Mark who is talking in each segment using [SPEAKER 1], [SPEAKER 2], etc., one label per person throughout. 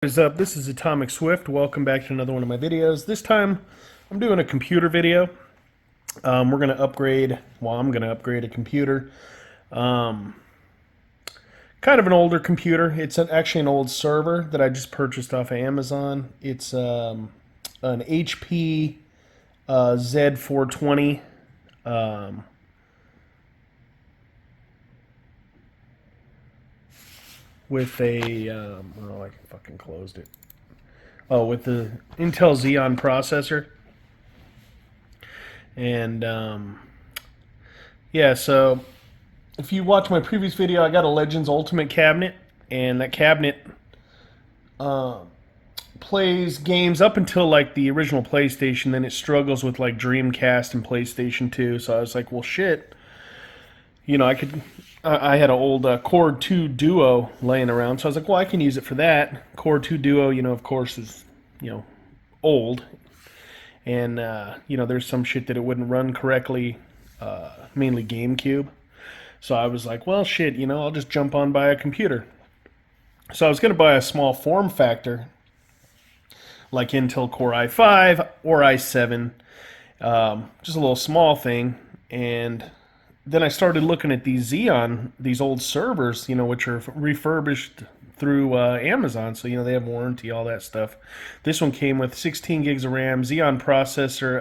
[SPEAKER 1] What is up? This is AtomiCSwift. Welcome back to another one of my videos. This time I'm doing a computer video. We're going to upgrade, well, I'm going to upgrade a computer. Kind of an older computer. It's actually an old server that I just purchased off of Amazon. It's an HP Z420. With a, oh, I fucking closed it. Oh, with the Intel Xeon processor. And, yeah, so if you watch my previous video, I got a Legends Ultimate cabinet. And that cabinet plays games up until, like, the original PlayStation. Then it struggles with, like, Dreamcast and PlayStation 2. So I was like, well, shit. You know, I had an old Core 2 Duo laying around, so I was like, well, I can use it for that. Core 2 Duo, you know, of course, is, you know, old. And, you know, there's some shit that it wouldn't run correctly, mainly GameCube. So I was like, well, shit, you know, I'll just jump on buy a computer. So I was going to buy a small form factor, like Intel Core i5 or i7, just a little small thing, and then I started looking at these Xeon, these old servers, you know, which are refurbished through Amazon. So, you know, they have warranty, all that stuff. This one came with 16 gigs of RAM, Xeon processor,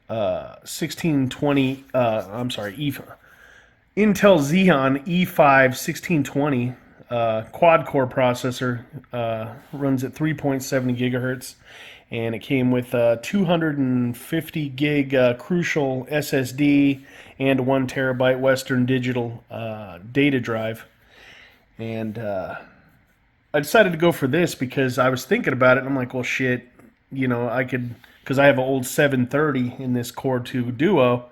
[SPEAKER 1] 1620, I'm sorry, Intel Xeon E5 1620, quad-core processor, runs at 3.7 gigahertz. And it came with 250 gig Crucial SSD and 1 terabyte Western Digital data drive. And I decided to go for this because I was thinking about it and I'm like, well, shit, you know, I could, because I have an old 730 in this Core 2 Duo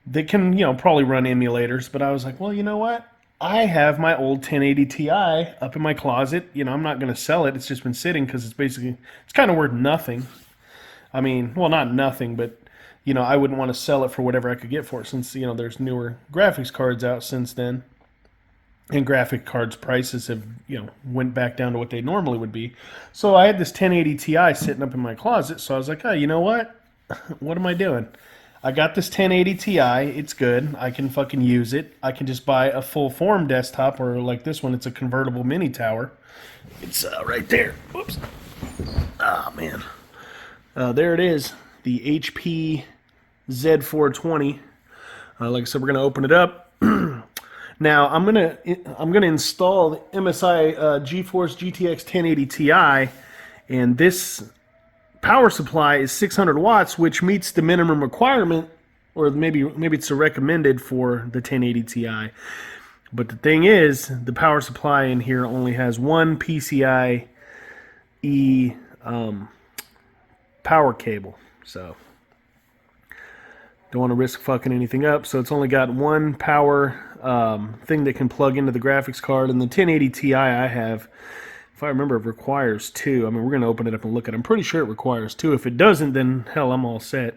[SPEAKER 1] that can, you know, probably run emulators. But I was like, well, you know what? I have my old 1080 Ti up in my closet. You know, I'm not going to sell it. It's just been sitting because it's basically, it's kind of worth nothing. I mean, well, not nothing, but, you know, I wouldn't want to sell it for whatever I could get for it since, you know, there's newer graphics cards out since then. And graphic cards prices have, you know, went back down to what they normally would be. So I had this 1080 Ti sitting up in my closet. So I was like, oh, you know what? What am I doing? I got this 1080 Ti. It's good. I can fucking use it. I can just buy a full form desktop, or like this one, it's a convertible mini tower. It's right there. Whoops. Ah, man. There it is. The HP Z420. Like I said, we're gonna open it up. Now I'm gonna install the MSI GeForce GTX 1080 Ti, and this power supply is 600 watts, which meets the minimum requirement, or maybe it's a recommended for the 1080 Ti. But the thing is, the power supply in here only has one PCIe power cable, so don't want to risk fucking anything up. So it's only got one power thing that can plug into the graphics card, and the 1080 Ti I have, if I remember, it requires two. I mean, we're going to open it up and look at it. I'm pretty sure it requires two. If it doesn't, then hell, I'm all set.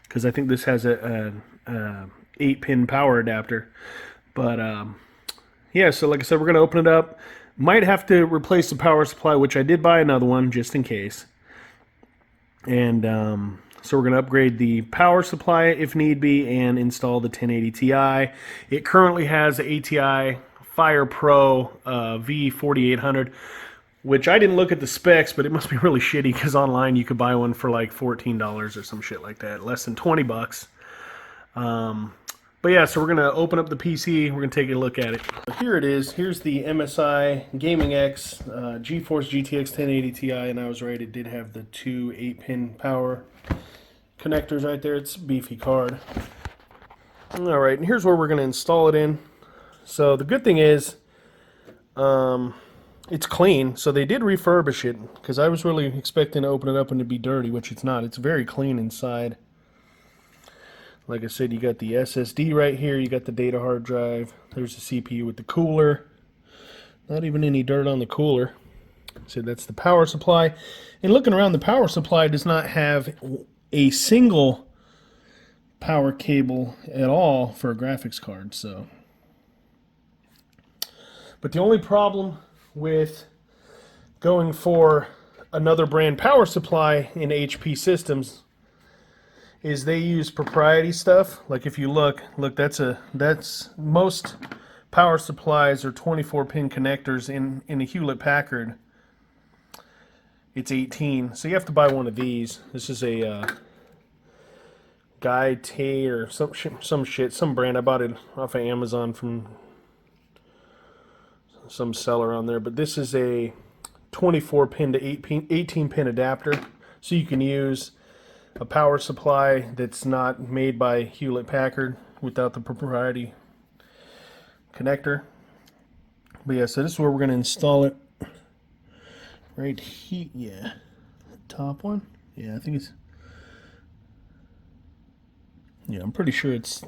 [SPEAKER 1] Because I think this has a 8-pin power adapter. But, yeah, so like I said, we're going to open it up. Might have to replace the power supply, which I did buy another one just in case. And so we're going to upgrade the power supply if need be and install the 1080 Ti. It currently has the ATI Fire Pro V4800, which I didn't look at the specs, but it must be really shitty because online you could buy one for like $14 or some shit like that, less than 20 bucks. But yeah, so we're going to open up the PC, we're going to take a look at it. Here it is. Here's the MSI Gaming X GeForce GTX 1080 Ti, and I was right, it did have the two 8-pin power connectors right there. It's a beefy card. Alright, and here's where we're going to install it in. So the good thing is, it's clean. So they did refurbish it, because I was really expecting to open it up and to be dirty, which it's not. It's very clean inside. Like I said, you got the SSD right here. You got the data hard drive. There's the CPU with the cooler. Not even any dirt on the cooler. So that's the power supply. And looking around, the power supply does not have a single power cable at all for a graphics card. So, but the only problem with going for another brand power supply in HP systems is they use proprietary stuff. Like if you look, that's most power supplies are 24-pin connectors. In a Hewlett Packard, it's 18. So you have to buy one of these. This is a Guy Tay or some brand. I bought it off of Amazon from some seller on there. But this is a 24-pin to 18-pin adapter. So you can use a power supply that's not made by Hewlett Packard without the proprietary connector. But yeah, so this is where we're going to install it. Right here, yeah. Top one? Yeah, I think it's... Yeah, I'm pretty sure it's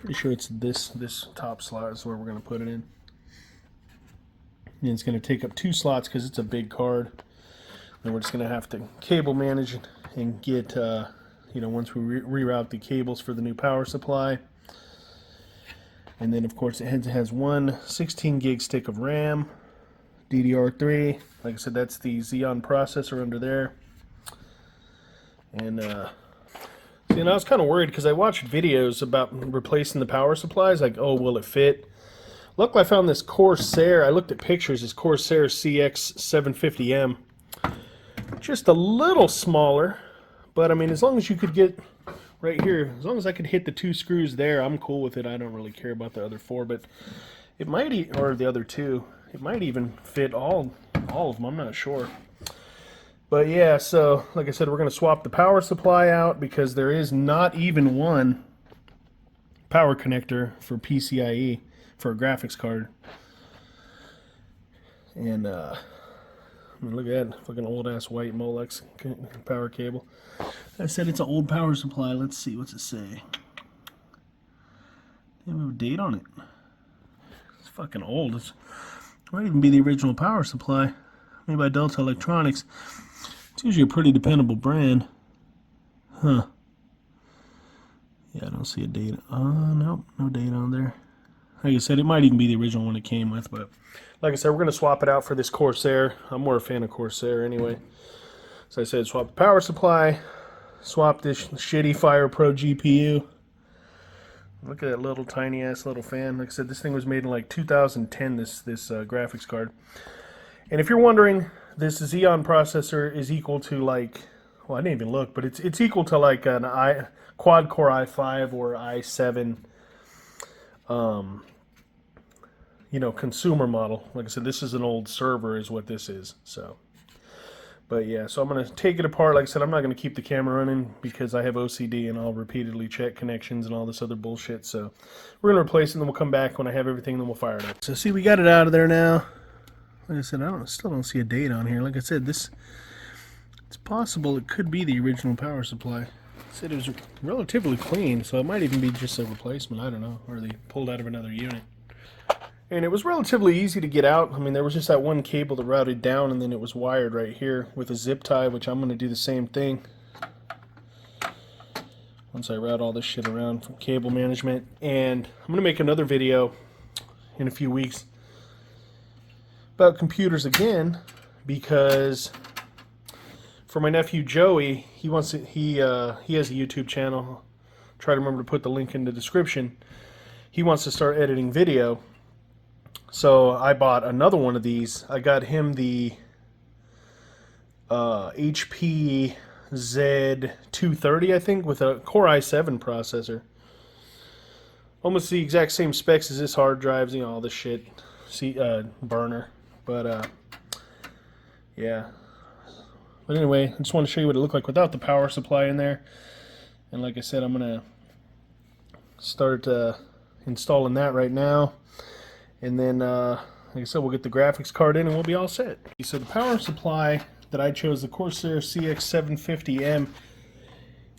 [SPEAKER 1] this top slot is where we're going to put it in. And it's going to take up 2 slots because it's a big card. Then we're just going to have to cable manage and get, once we reroute the cables for the new power supply. And then, of course, it has one 16 gig stick of RAM, DDR3. Like I said, that's the Xeon processor under there. And, I was kind of worried because I watched videos about replacing the power supplies. Like, oh, will it fit? Luckily, I found this Corsair. I looked at pictures. This Corsair CX750M. Just a little smaller. But, I mean, as long as you could get... Right here, as long as I could hit the 2 screws there, I'm cool with it. I don't really care about the other 4, but it might, or the other 2, it might even fit all of them. I'm not sure. But yeah, so like I said, we're going to swap the power supply out because there is not even one power connector for PCIe for a graphics card. And look at that fucking old ass white Molex power cable. I said it's an old power supply. Let's see, what's it say? They have a date on it. It's fucking old. It might even be the original power supply, made by Delta Electronics. It's usually a pretty dependable brand. Huh. Yeah, I don't see a date. Nope, no date on there. Like I said, it might even be the original one it came with, but like I said, we're going to swap it out for this Corsair. I'm more a fan of Corsair anyway. So I said swap the power supply, swap this shitty Fire Pro GPU. Look at that little tiny ass little fan. Like I said, this thing was made in like 2010, this graphics card. And if you're wondering, this Xeon processor is equal to like, well, I didn't even look, but it's equal to like an quad-core i5 or i7 consumer model. Like I said, this is an old server is what this is. So, but yeah, so I'm going to take it apart. Like I said, I'm not going to keep the camera running because I have OCD and I'll repeatedly check connections and all this other bullshit. So we're going to replace it and then we'll come back when I have everything and then we'll fire it up. So see, we got it out of there now. Like I said, still don't see a date on here. Like I said, it's possible it could be the original power supply. It said it was relatively clean, so it might even be just a replacement. I don't know, or they pulled out of another unit. And it was relatively easy to get out. I mean, there was just that one cable that routed down, and then it was wired right here with a zip tie, which I'm going to do the same thing once I route all this shit around from cable management. And I'm going to make another video in a few weeks about computers again, because for my nephew Joey, he has a YouTube channel. Try to remember to put the link in the description. He wants to start editing video. So I bought another one of these. I got him the HP Z420, I think, with a Core i7 processor. Almost the exact same specs as this hard drives, all this shit. Burner. But, yeah. But anyway, I just want to show you what it looked like without the power supply in there. And like I said, I'm going to start installing that right now. And then, like I said, we'll get the graphics card in and we'll be all set. So the power supply that I chose, the Corsair CX750M,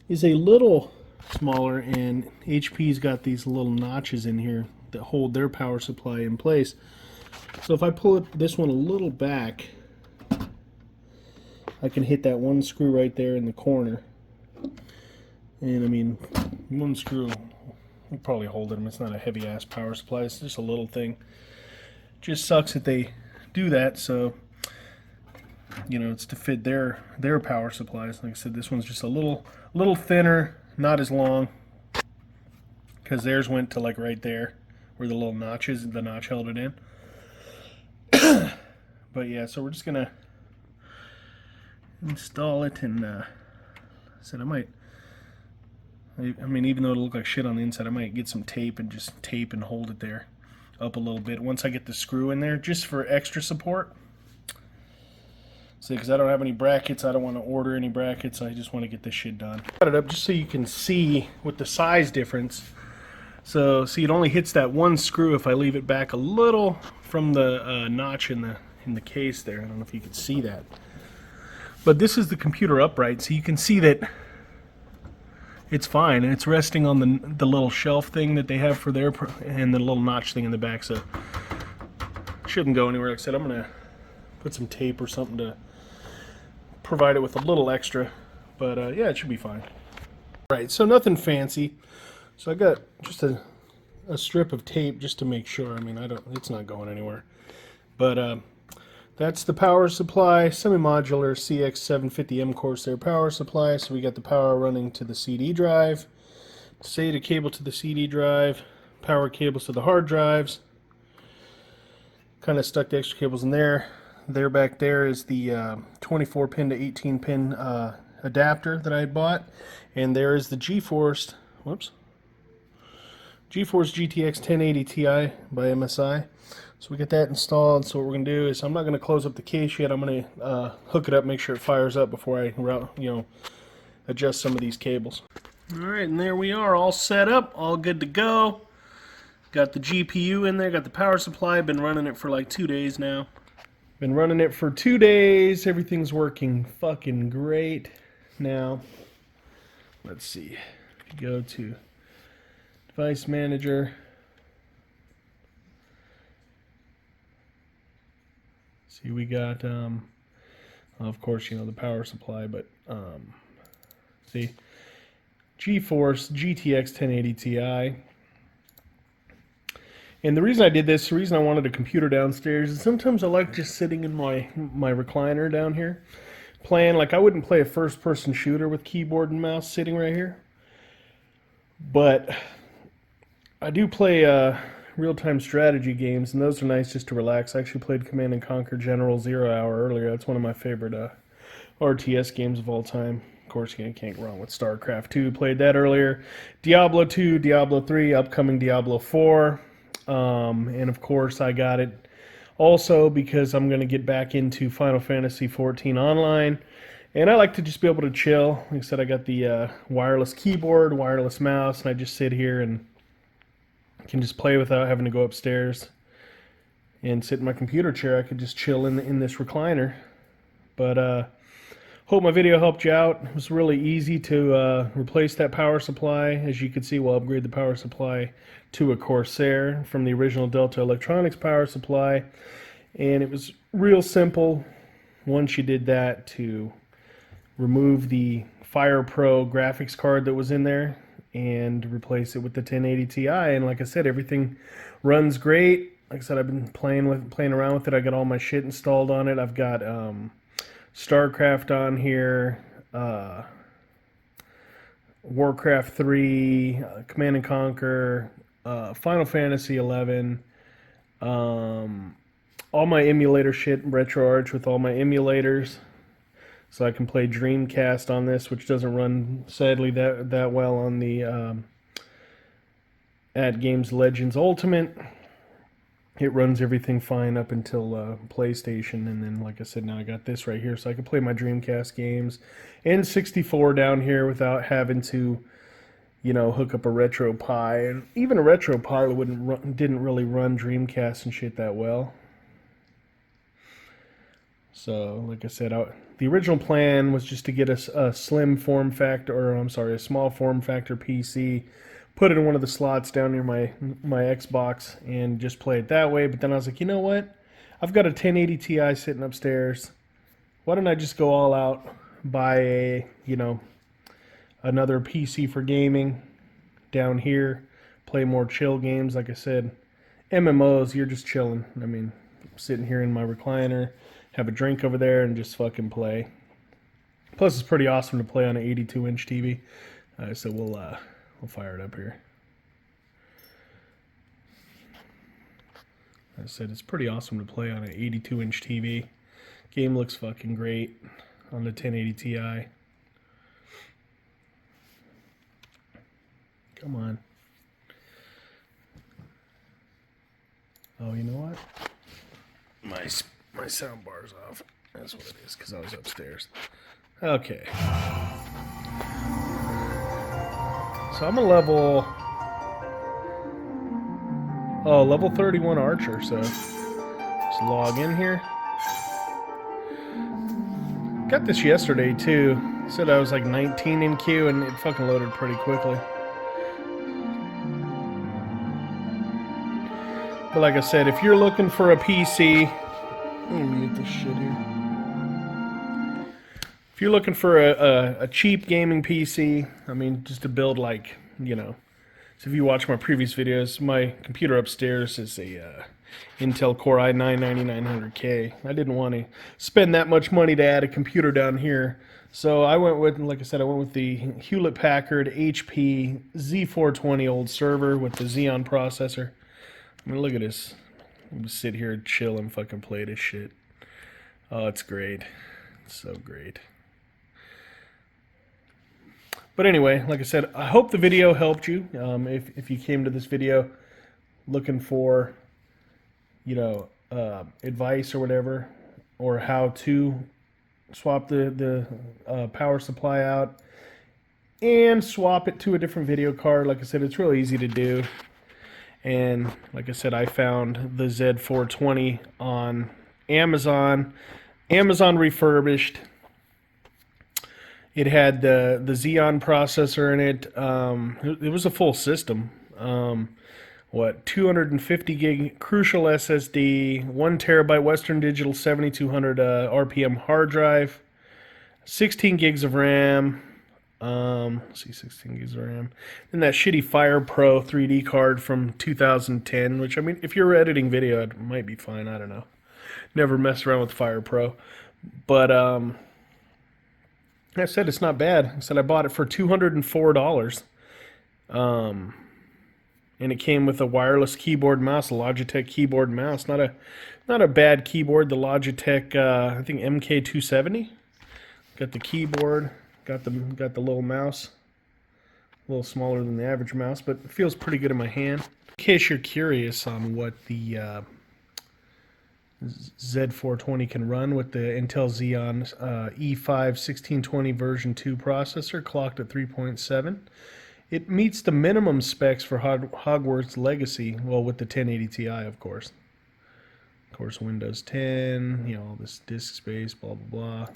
[SPEAKER 1] is a little smaller, and HP's got these little notches in here that hold their power supply in place. So if I pull this one a little back, I can hit that one screw right there in the corner. And I mean, one screw will probably hold it. It's not a heavy ass power supply. It's just a little thing. Just sucks that they do that, so you know, it's to fit their power supplies. Like I said, this one's just a little thinner, not as long, because theirs went to like right there where the little notch is, the notch held it in. But yeah, so we're just gonna install it, and I said I mean, even though it'll look like shit on the inside, I might get some tape and just tape and hold it there up a little bit once I get the screw in there, just for extra support. See, because I don't have any brackets, I don't want to order any brackets, I just want to get this shit done. Cut it up just so you can see with the size difference. So, see, it only hits that one screw if I leave it back a little from the notch in the case there. I don't know if you can see that. But this is the computer upright, so you can see that it's fine, and it's resting on the little shelf thing that they have for their, and the little notch thing in the back, so it shouldn't go anywhere. Like I said, I'm going to put some tape or something to provide it with a little extra, but yeah, it should be fine. Right, so nothing fancy. So I got just a strip of tape just to make sure. I mean, it's not going anywhere. But that's the power supply, semi-modular CX750M Corsair power supply. So we got the power running to the CD drive, SATA cable to the CD drive, power cables to the hard drives. Kind of stuck the extra cables in there. There back there is the 24 pin to 18 pin adapter that I had bought, and there is the GeForce GTX 1080 Ti by MSI. So we get that installed. So what we're going to do is, I'm not going to close up the case yet. I'm going to hook it up, make sure it fires up before I adjust some of these cables. Alright, and there we are, all set up, all good to go. Got the GPU in there, got the power supply. Been running it for like 2 days now. Been running it for 2 days. Everything's working fucking great. Now, let's see. Go to Device Manager. See, we got, of course, you know, the power supply, but, see, GeForce GTX 1080 Ti. And the reason I did this, the reason I wanted a computer downstairs, is sometimes I like just sitting in my recliner down here, playing. Like, I wouldn't play a first-person shooter with keyboard and mouse sitting right here, but I do play real-time strategy games, and those are nice just to relax. I actually played Command & Conquer General Zero Hour earlier. That's one of my favorite RTS games of all time. Of course, you can't go wrong with StarCraft 2. Played that earlier. Diablo 2, Diablo 3, upcoming Diablo 4. And of course I got it also because I'm going to get back into Final Fantasy XIV Online, and I like to just be able to chill. Like I said, I got the wireless keyboard, wireless mouse, and I just sit here and can just play without having to go upstairs and sit in my computer chair. I could just chill in this recliner. But hope my video helped you out. It was really easy to replace that power supply. As you can see, we'll upgrade the power supply to a Corsair from the original Delta Electronics power supply. And it was real simple once you did that to remove the Fire Pro graphics card that was in there and replace it with the 1080 Ti. And like I said, everything runs great. Like I said, I've been playing around with it. I got all my shit installed on it. I've got StarCraft on here, Warcraft 3, Command & Conquer, Final Fantasy 11, all my emulator shit, RetroArch with all my emulators, so I can play Dreamcast on this, which doesn't run, sadly, that well on the AtGames Legends Ultimate. It runs everything fine up until PlayStation, and then, like I said, now I got this right here, so I can play my Dreamcast games and 64 down here without having to, you know, hook up a RetroPie. And even a RetroPie didn't really run Dreamcast and shit that well. So, like I said, the original plan was just to get a slim form factor, or I'm sorry, a small form factor PC, put it in one of the slots down near my Xbox, and just play it that way. But then I was like, you know what? I've got a 1080 Ti sitting upstairs. Why don't I just go all out, buy a, you know, another PC for gaming down here, play more chill games. Like I said, MMOs, you're just chilling. I mean, sitting here in my recliner, have a drink over there, and just fucking play. Plus, it's pretty awesome to play on an 82-inch TV. So we'll fire it up here. Like I said, it's pretty awesome to play on an 82-inch TV. Game looks fucking great on the 1080 Ti. Come on. Oh, you know what? My sound bar's off. That's what it is, because I was upstairs. Okay. So I'm a level 31 archer, so let's log in here. Got this yesterday too. Said I was like 19 in queue, and it fucking loaded pretty quickly. But like I said, if you're looking for a PC, let me mute this shit here. If you're looking for a cheap gaming PC, I mean, just to build like, you know, so if you watch my previous videos, my computer upstairs is a Intel Core i9-9900K. I didn't want to spend that much money to add a computer down here. So I went with, like I said, I went with the Hewlett Packard HP Z420 old server with the Xeon processor. I mean, look at this. I'm just sit here and chill and fucking play this shit. Oh, it's great. It's so great. But anyway, like I said, I hope the video helped you. If you came to this video looking for, you know, advice or whatever, or how to swap the power supply out and swap it to a different video card, like I said, it's really easy to do. And like I said, I found the Z420 on Amazon refurbished. It had the Xeon processor in it. It was a full system. 250 gig Crucial SSD, 1 terabyte Western Digital 7200 RPM hard drive, 16 gigs of RAM. Let's see, 16 gigs of RAM. And that shitty Fire Pro 3D card from 2010, which, I mean, if you're editing video, it might be fine. I don't know. Never messed around with Fire Pro. But, I said it's not bad. I said I bought it for $204. And it came with a wireless keyboard mouse, a Logitech keyboard mouse. Not a bad keyboard. The Logitech, I think MK270. Got the keyboard. Got the little mouse. A little smaller than the average mouse, but it feels pretty good in my hand. In case you're curious on what the Z420 can run with the Intel Xeon E5-1620 version 2 processor, clocked at 3.7. It meets the minimum specs for Hogwarts Legacy, well, with the 1080 Ti, of course. Of course, Windows 10, you know, all this disk space, blah, blah, blah.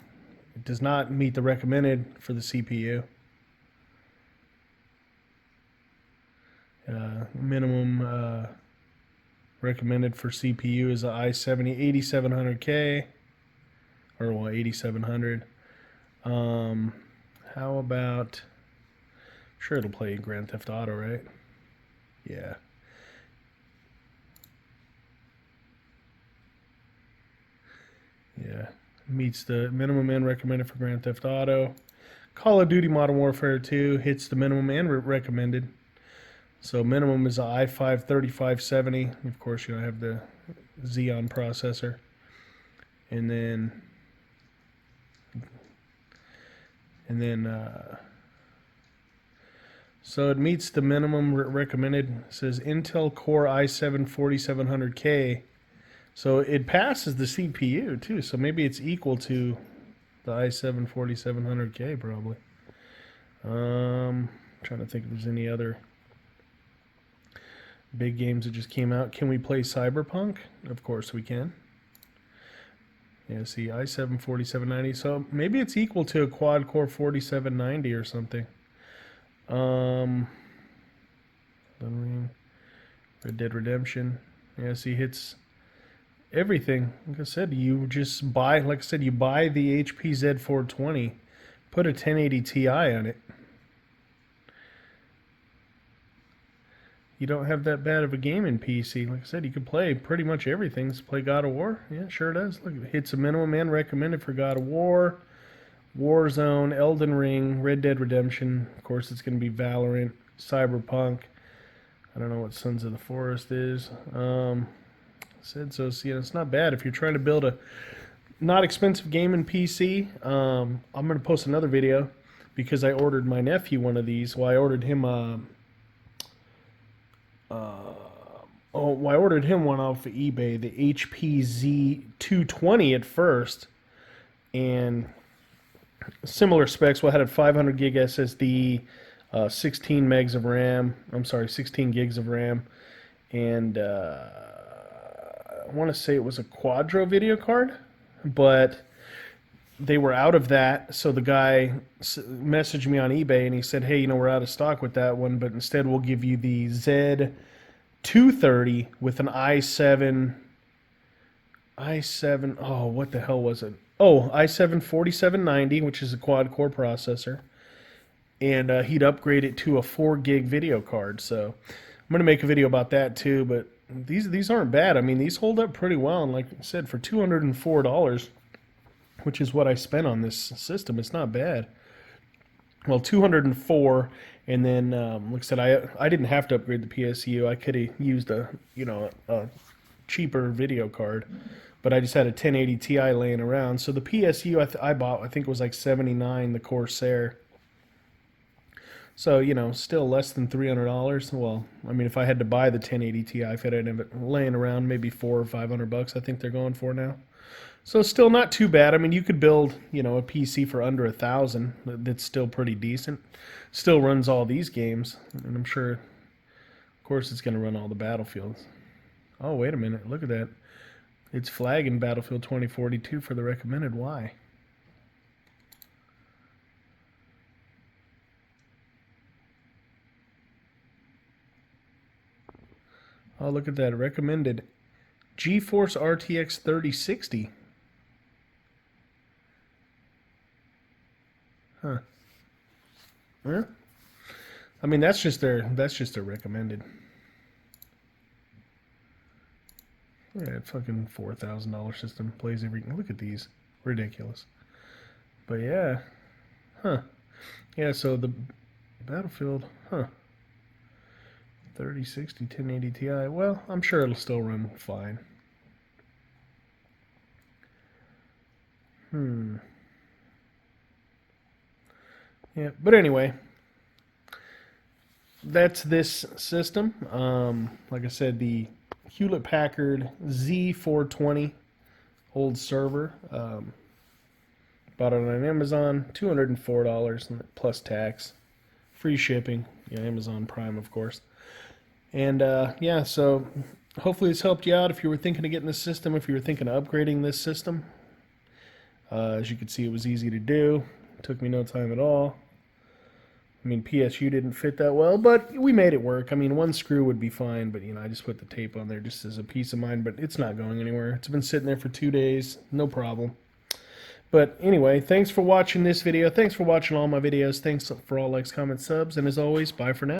[SPEAKER 1] It does not meet the recommended for the CPU. Minimum recommended for CPU is the i7 8700K, or well, 8700. How about? I'm sure it'll play Grand Theft Auto, right? Yeah. Yeah. Meets the minimum and recommended for Grand Theft Auto. Call of Duty Modern Warfare 2 hits the minimum and recommended. So minimum is a i5-3570. Of course, you know, I have the Xeon processor. And then so it meets the minimum recommended. It says Intel Core i7-4700K. So it passes the CPU too. So maybe it's equal to the i7-4700K probably. Trying to think if there's any other big games that just came out. Can we play Cyberpunk? Of course we can. Yeah, see, i7-4790. So maybe it's equal to a quad-core 4790 or something. Red Dead Redemption. Yeah, see, hits everything. Like I said, you just buy, like I said, you buy the HP Z420, put a 1080 Ti on it. you don't have that bad of a gaming PC. Like I said, you can play pretty much everything. Let's play God of War. Yeah, sure does. Look, it hits a minimum and recommended for God of War, Warzone, Elden Ring, Red Dead Redemption. Of course, it's going to be Valorant, Cyberpunk. I don't know what Sons of the Forest is. Said so. See, it's not bad if you're trying to build a not expensive gaming PC. I'm going to post another video because I ordered my nephew one of these. Well, I ordered him I ordered him one off of eBay, the HP Z420 at first, and similar specs. Well, I had a 500 gig SSD, 16 megs of RAM. I'm sorry, 16 gigs of RAM, and I want to say it was a Quadro video card, but they were out of that. So the guy messaged me on eBay and he said, "Hey, we're out of stock with that one, but instead we'll give you the Z230 with an i7. Oh, what the hell was it? Oh, i7 4790, which is a quad-core processor, and he'd upgrade it to a 4 gig video card. So I'm going to make a video about that too, but these aren't bad. I mean, these hold up pretty well, and like I said, for $204, which is what I spent on this system, it's not bad. Well, $204, and then like I said, I didn't have to upgrade the PSU. I could have used a cheaper video card, but I just had a 1080 Ti laying around. So the PSU I bought, I think it was like $79, the Corsair. So, still less than $300. Well, I mean, if I had to buy the 1080 Ti, if I had it laying around, maybe $400 or $500, I think they're going for now. So still not too bad. I mean, you could build, a PC for under $1,000. That's still pretty decent. Still runs all these games, and I'm sure, of course, it's going to run all the Battlefields. Oh, wait a minute. Look at that. It's flagging Battlefield 2042 for the recommended. Why? Oh, look at that. Recommended GeForce RTX 3060. Huh. Yeah. I mean, that's just their recommended. Yeah, fucking $4,000 system plays everything. Look at these. Ridiculous. But yeah. Huh. Yeah, so the Battlefield, 3060 1080 Ti. Well, I'm sure it'll still run fine. Yeah, but anyway, that's this system. Like I said, the Hewlett Packard Z420 old server. Bought it on Amazon, $204 plus tax, free shipping. Amazon Prime, of course. And yeah, so hopefully this helped you out if you were thinking of getting this system, if you were thinking of upgrading this system. As you can see, it was easy to do. It took me no time at all. I mean, PSU didn't fit that well, but we made it work. I mean, one screw would be fine, but I just put the tape on there just as a peace of mind, but it's not going anywhere. It's been sitting there for 2 days, no problem. But anyway, thanks for watching this video. Thanks for watching all my videos. Thanks for all likes, comments, subs, and as always, bye for now.